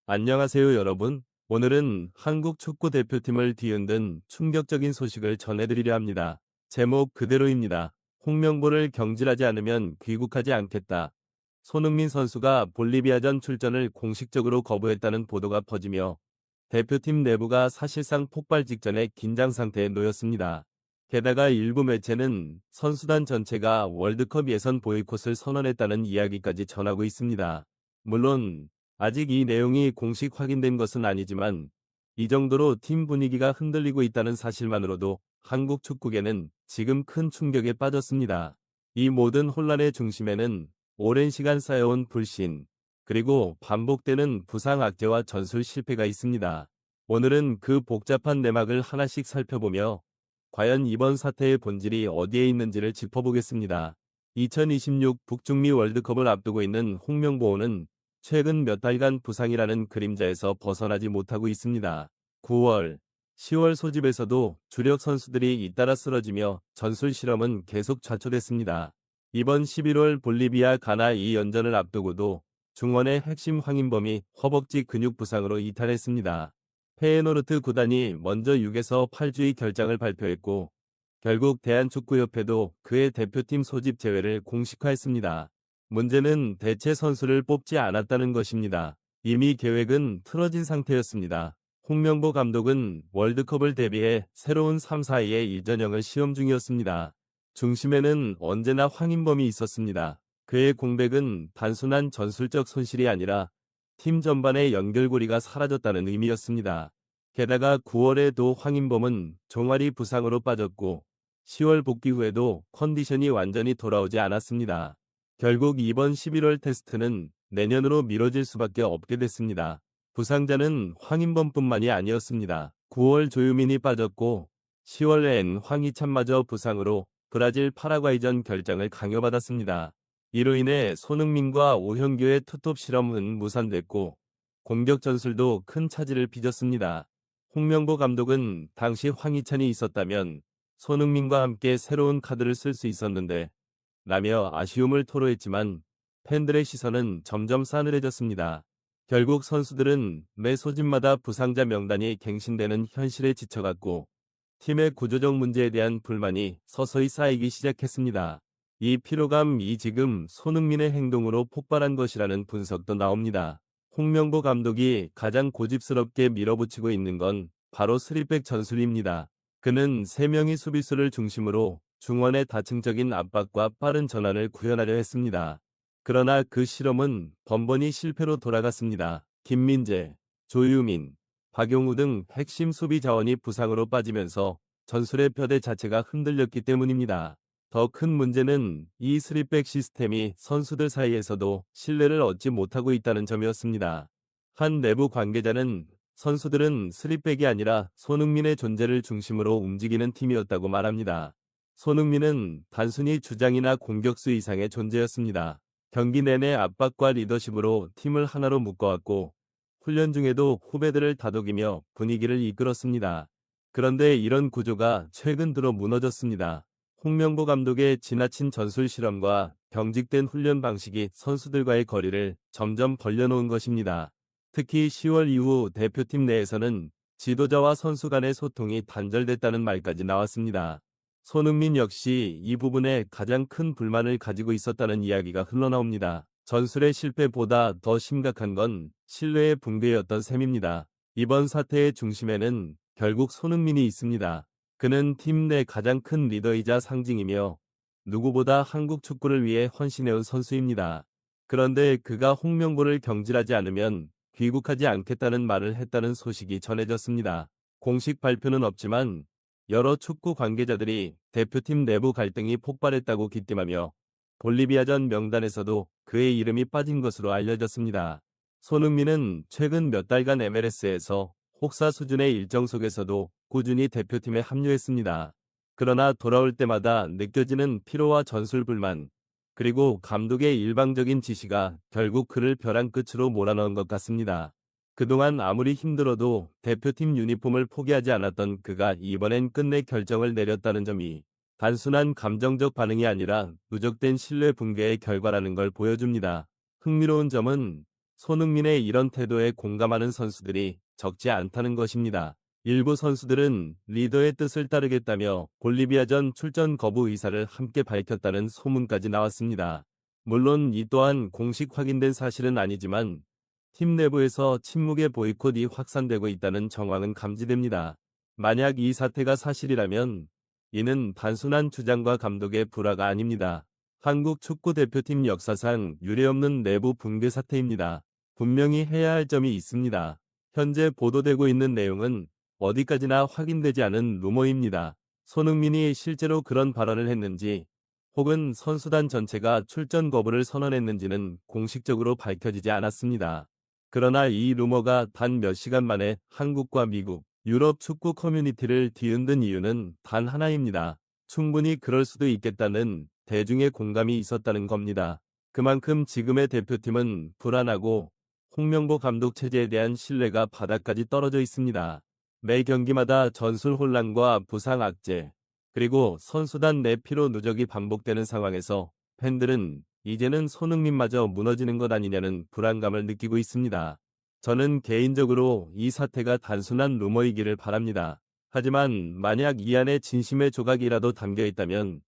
안녕하세요, 여러분. 오늘은 한국 축구 대표팀을 뒤흔든 충격적인 소식을 전해드리려 합니다. 제목 그대로입니다. 홍명보를 경질하지 않으면 귀국하지 않겠다. 손흥민 선수가 볼리비아전 출전을 공식적으로 거부했다는 보도가 퍼지며 대표팀 내부가 사실상 폭발 직전의 긴장 상태에 놓였습니다. 게다가 일부 매체는 선수단 전체가 월드컵 예선 보이콧을 선언했다는 이야기까지 전하고 있습니다. 물론 아직 이 내용이 공식 확인된 것은 아니지만 이 정도로 팀 분위기가 흔들리고 있다는 사실만으로도 한국 축구계는 지금 큰 충격에 빠졌습니다. 이 모든 혼란의 중심에는 오랜 시간 쌓여온 불신, 그리고 반복되는 부상 악재와 전술 실패가 있습니다. 오늘은 그 복잡한 내막을 하나씩 살펴보며 과연 이번 사태의 본질이 어디에 있는지를 짚어보겠습니다. 2026 북중미 월드컵을 앞두고 있는 홍명보는 최근 몇 달간 부상이라는 그림자에서 벗어나지 못하고 있습니다. 9월, 10월 소집에서도 주력 선수들이 잇따라 쓰러지며 전술 실험은 계속 좌초됐습니다. 이번 11월 볼리비아 가나 2연전을 앞두고도 중원의 핵심 황인범이 허벅지 근육 부상으로 이탈했습니다. 페에노르트 구단이 먼저 6에서 8주의 결장을 발표했고 결국 대한축구협회도 그의 대표팀 소집 제외를 공식화했습니다. 문제는 대체 선수를 뽑지 않았다는 것입니다. 이미 계획은 틀어진 상태였습니다. 홍명보 감독은 월드컵을 대비해 새로운 3-4-2의 일전형을 시험 중이었습니다. 중심에는 언제나 황인범이 있었습니다. 그의 공백은 단순한 전술적 손실이 아니라 팀 전반의 연결고리가 사라졌다는 의미였습니다. 게다가 9월에도 황인범은 종아리 부상으로 빠졌고 10월 복귀 후에도 컨디션이 완전히 돌아오지 않았습니다. 결국 이번 11월 테스트는 내년으로 미뤄질 수밖에 없게 됐습니다. 부상자는 황인범뿐만이 아니었습니다. 9월 조유민이 빠졌고 10월엔 황희찬마저 부상으로 브라질 파라과이전 결장을 강요받았습니다. 이로 인해 손흥민과 오현규의 투톱 실험은 무산됐고 공격 전술도 큰 차질을 빚었습니다. 홍명보 감독은 당시 황희찬이 있었다면 손흥민과 함께 새로운 카드를 쓸 수 있었는데 라며 아쉬움을 토로했지만 팬들의 시선은 점점 싸늘해졌습니다. 결국 선수들은 매 소집마다 부상자 명단이 갱신되는 현실에 지쳐갔고 팀의 구조적 문제에 대한 불만이 서서히 쌓이기 시작했습니다. 이 피로감이 지금 손흥민의 행동으로 폭발한 것이라는 분석도 나옵니다. 홍명보 감독이 가장 고집스럽게 밀어붙이고 있는 건 바로 3백 전술입니다. 그는 3명의 수비수를 중심으로 중원의 다층적인 압박과 빠른 전환을 구현하려 했습니다. 그러나 그 실험은 번번이 실패로 돌아갔습니다. 김민재, 조유민, 박용우 등 핵심 수비 자원이 부상으로 빠지면서 전술의 뼈대 자체가 흔들렸기 때문입니다. 더 큰 문제는 이 3백 시스템이 선수들 사이에서도 신뢰를 얻지 못하고 있다는 점이었습니다. 한 내부 관계자는 선수들은 3백이 아니라 손흥민의 존재를 중심으로 움직이는 팀이었다고 말합니다. 손흥민은 단순히 주장이나 공격수 이상의 존재였습니다. 경기 내내 압박과 리더십으로 팀을 하나로 묶어왔고 훈련 중에도 후배들을 다독이며 분위기를 이끌었습니다. 그런데 이런 구조가 최근 들어 무너졌습니다. 홍명보 감독의 지나친 전술 실험과 경직된 훈련 방식이 선수들과의 거리를 점점 벌려놓은 것입니다. 특히 10월 이후 대표팀 내에서는 지도자와 선수 간의 소통이 단절됐다는 말까지 나왔습니다. 손흥민 역시 이 부분에 가장 큰 불만을 가지고 있었다는 이야기가 흘러나옵니다. 전술의 실패보다 더 심각한 건 신뢰의 붕괴였던 셈입니다. 이번 사태의 중심에는 결국 손흥민이 있습니다. 그는 팀 내 가장 큰 리더이자 상징이며 누구보다 한국 축구를 위해 헌신해온 선수입니다. 그런데 그가 홍명보를 경질하지 않으면 귀국하지 않겠다는 말을 했다는 소식이 전해졌습니다. 공식 발표는 없지만 여러 축구 관계자들이 대표팀 내부 갈등이 폭발했다고 기대하며 볼리비아전 명단에서도 그의 이름이 빠진 것으로 알려졌습니다. 손흥민은 최근 몇 달간 MLS에서 혹사 수준의 일정 속에서도 꾸준히 대표팀에 합류했습니다. 그러나 돌아올 때마다 느껴지는 피로와 전술 불만, 그리고 감독의 일방적인 지시가 결국 그를 벼랑 끝으로 몰아넣은 것 같습니다. 그동안 아무리 힘들어도 대표팀 유니폼을 포기하지 않았던 그가 이번엔 끝내 결정을 내렸다는 점이 단순한 감정적 반응이 아니라 누적된 신뢰 붕괴의 결과라는 걸 보여줍니다. 흥미로운 점은 손흥민의 이런 태도에 공감하는 선수들이 적지 않다는 것입니다. 일부 선수들은 리더의 뜻을 따르겠다며 볼리비아전 출전 거부 의사를 함께 밝혔다는 소문까지 나왔습니다. 물론 이 또한 공식 확인된 사실은 아니지만 팀 내부에서 침묵의 보이콧이 확산되고 있다는 정황은 감지됩니다. 만약 이 사태가 사실이라면 이는 단순한 주장과 감독의 불화가 아닙니다. 한국 축구 대표팀 역사상 유례없는 내부 붕괴 사태입니다. 분명히 해야 할 점이 있습니다. 현재 보도되고 있는 내용은 어디까지나 확인되지 않은 루머입니다. 손흥민이 실제로 그런 발언을 했는지 혹은 선수단 전체가 출전 거부를 선언했는지는 공식적으로 밝혀지지 않았습니다. 그러나 이 루머가 단 몇 시간 만에 한국과 미국, 유럽 축구 커뮤니티를 뒤흔든 이유는 단 하나입니다. 충분히 그럴 수도 있겠다는 대중의 공감이 있었다는 겁니다. 그만큼 지금의 대표팀은 불안하고 홍명보 감독 체제에 대한 신뢰가 바닥까지 떨어져 있습니다. 매 경기마다 전술 혼란과 부상 악재, 그리고 선수단 내 피로 누적이 반복되는 상황에서 팬들은 이제는 손흥민마저 무너지는 것 아니냐는 불안감을 느끼고 있습니다. 저는 개인적으로 이 사태가 단순한 루머이기를 바랍니다. 하지만 만약 이 안에 진심의 조각이라도 담겨 있다면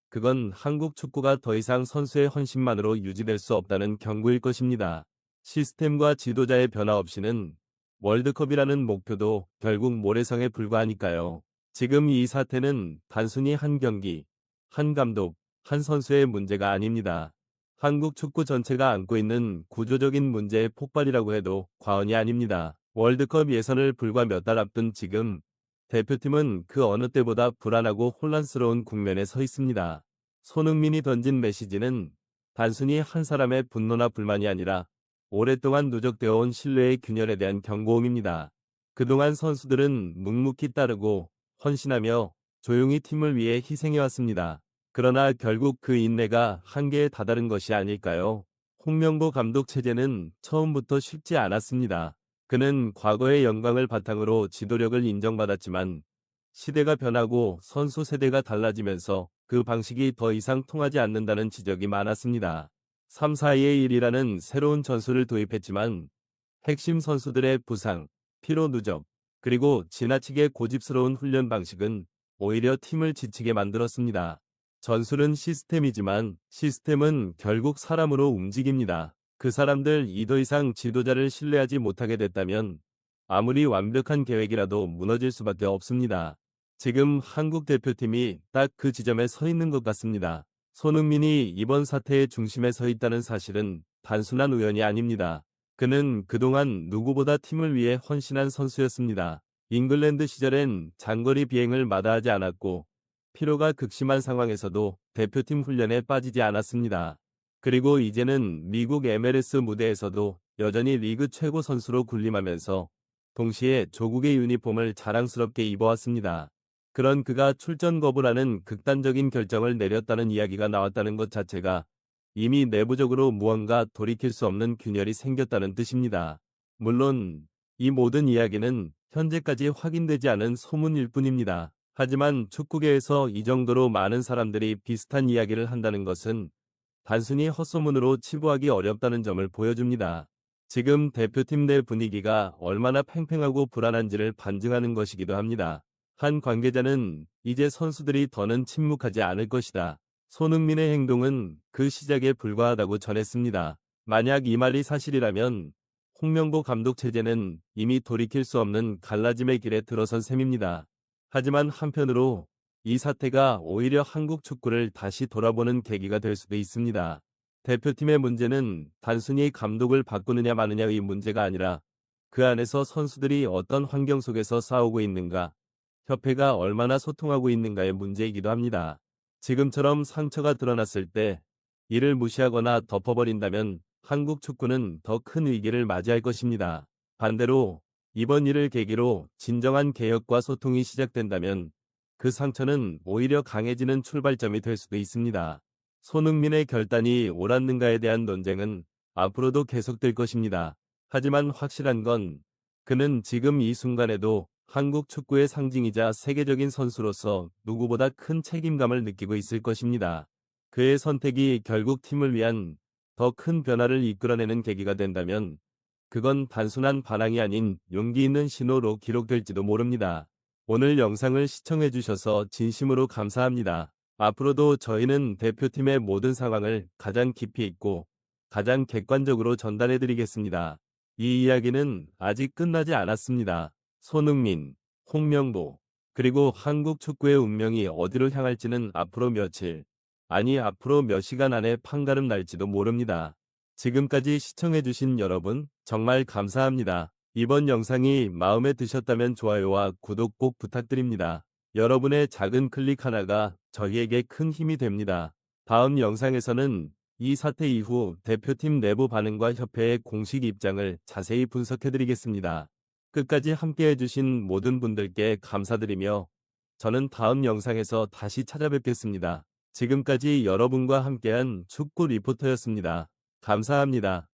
그건 한국 축구가 더 이상 선수의 헌신만으로 유지될 수 없다는 경고일 것입니다. 시스템과 지도자의 변화 없이는 월드컵이라는 목표도 결국 모래성에 불과하니까요. 지금 이 사태는 단순히 한 경기, 한 감독, 한 선수의 문제가 아닙니다. 한국 축구 전체가 안고 있는 구조적인 문제의 폭발이라고 해도 과언이 아닙니다. 월드컵 예선을 불과 몇 달 앞둔 지금 대표팀은 그 어느 때보다 불안하고 혼란스러운 국면에 서 있습니다. 손흥민이 던진 메시지는 단순히 한 사람의 분노나 불만이 아니라 오랫동안 누적되어 온 신뢰의 균열에 대한 경고음입니다. 그동안 선수들은 묵묵히 따르고 헌신하며 조용히 팀을 위해 희생해왔습니다. 그러나 결국 그 인내가 한계에 다다른 것이 아닐까요? 홍명보 감독 체제는 처음부터 쉽지 않았습니다. 그는 과거의 영광을 바탕으로 지도력을 인정받았지만 시대가 변하고 선수 세대가 달라지면서 그 방식이 더 이상 통하지 않는다는 지적이 많았습니다. 3-4-2의 1이라는 새로운 전술을 도입했지만 핵심 선수들의 부상, 피로 누적, 그리고 지나치게 고집스러운 훈련 방식은 오히려 팀을 지치게 만들었습니다. 전술은 시스템이지만 시스템은 결국 사람으로 움직입니다. 그 사람들이 더 이상 지도자를 신뢰하지 못하게 됐다면 아무리 완벽한 계획이라도 무너질 수밖에 없습니다. 지금 한국 대표팀이 딱 그 지점에 서 있는 것 같습니다. 손흥민이 이번 사태의 중심에 서 있다는 사실은 단순한 우연이 아닙니다. 그는 그동안 누구보다 팀을 위해 헌신한 선수였습니다. 잉글랜드 시절엔 장거리 비행을 마다하지 않았고 피로가 극심한 상황에서도 대표팀 훈련에 빠지지 않았습니다. 그리고 이제는 미국 MLS 무대에서도 여전히 리그 최고 선수로 군림하면서 동시에 조국의 유니폼을 자랑스럽게 입어왔습니다. 그런 그가 출전 거부라는 극단적인 결정을 내렸다는 이야기가 나왔다는 것 자체가 이미 내부적으로 무언가 돌이킬 수 없는 균열이 생겼다는 뜻입니다. 물론 이 모든 이야기는 현재까지 확인되지 않은 소문일 뿐입니다. 하지만 축구계에서 이 정도로 많은 사람들이 비슷한 이야기를 한다는 것은 단순히 헛소문으로 치부하기 어렵다는 점을 보여줍니다. 지금 대표팀 내 분위기가 얼마나 팽팽하고 불안한지를 반증하는 것이기도 합니다. 한 관계자는 이제 선수들이 더는 침묵하지 않을 것이다. 손흥민의 행동은 그 시작에 불과하다고 전했습니다. 만약 이 말이 사실이라면 홍명보 감독 체제는 이미 돌이킬 수 없는 갈라짐의 길에 들어선 셈입니다. 하지만 한편으로 이 사태가 오히려 한국 축구를 다시 돌아보는 계기가 될 수도 있습니다. 대표팀의 문제는 단순히 감독을 바꾸느냐 마느냐의 문제가 아니라 그 안에서 선수들이 어떤 환경 속에서 싸우고 있는가, 협회가 얼마나 소통하고 있는가의 문제이기도 합니다. 지금처럼 상처가 드러났을 때 이를 무시하거나 덮어버린다면 한국 축구는 더 큰 위기를 맞이할 것입니다. 반대로 이번 일을 계기로 진정한 개혁과 소통이 시작된다면 그 상처는 오히려 강해지는 출발점이 될 수도 있습니다. 손흥민의 결단이 옳았는가에 대한 논쟁은 앞으로도 계속될 것입니다. 하지만 확실한 건 그는 지금 이 순간에도 한국 축구의 상징이자 세계적인 선수로서 누구보다 큰 책임감을 느끼고 있을 것입니다. 그의 선택이 결국 팀을 위한 더 큰 변화를 이끌어내는 계기가 된다면 그건 단순한 반항이 아닌 용기 있는 신호로 기록될지도 모릅니다. 오늘 영상을 시청해주셔서 진심으로 감사합니다. 앞으로도 저희는 대표팀의 모든 상황을 가장 깊이 있고 가장 객관적으로 전달해드리겠습니다. 이 이야기는 아직 끝나지 않았습니다. 손흥민, 홍명보, 그리고 한국 축구의 운명이 어디로 향할지는 앞으로 며칠, 아니 앞으로 몇 시간 안에 판가름 날지도 모릅니다. 지금까지 시청해주신 여러분 정말 감사합니다. 이번 영상이 마음에 드셨다면 좋아요와 구독 꼭 부탁드립니다. 여러분의 작은 클릭 하나가 저희에게 큰 힘이 됩니다. 다음 영상에서는 이 사태 이후 대표팀 내부 반응과 협회의 공식 입장을 자세히 분석해드리겠습니다. 끝까지 함께해주신 모든 분들께 감사드리며 저는 다음 영상에서 다시 찾아뵙겠습니다. 지금까지 여러분과 함께한 축구 리포터였습니다. 감사합니다.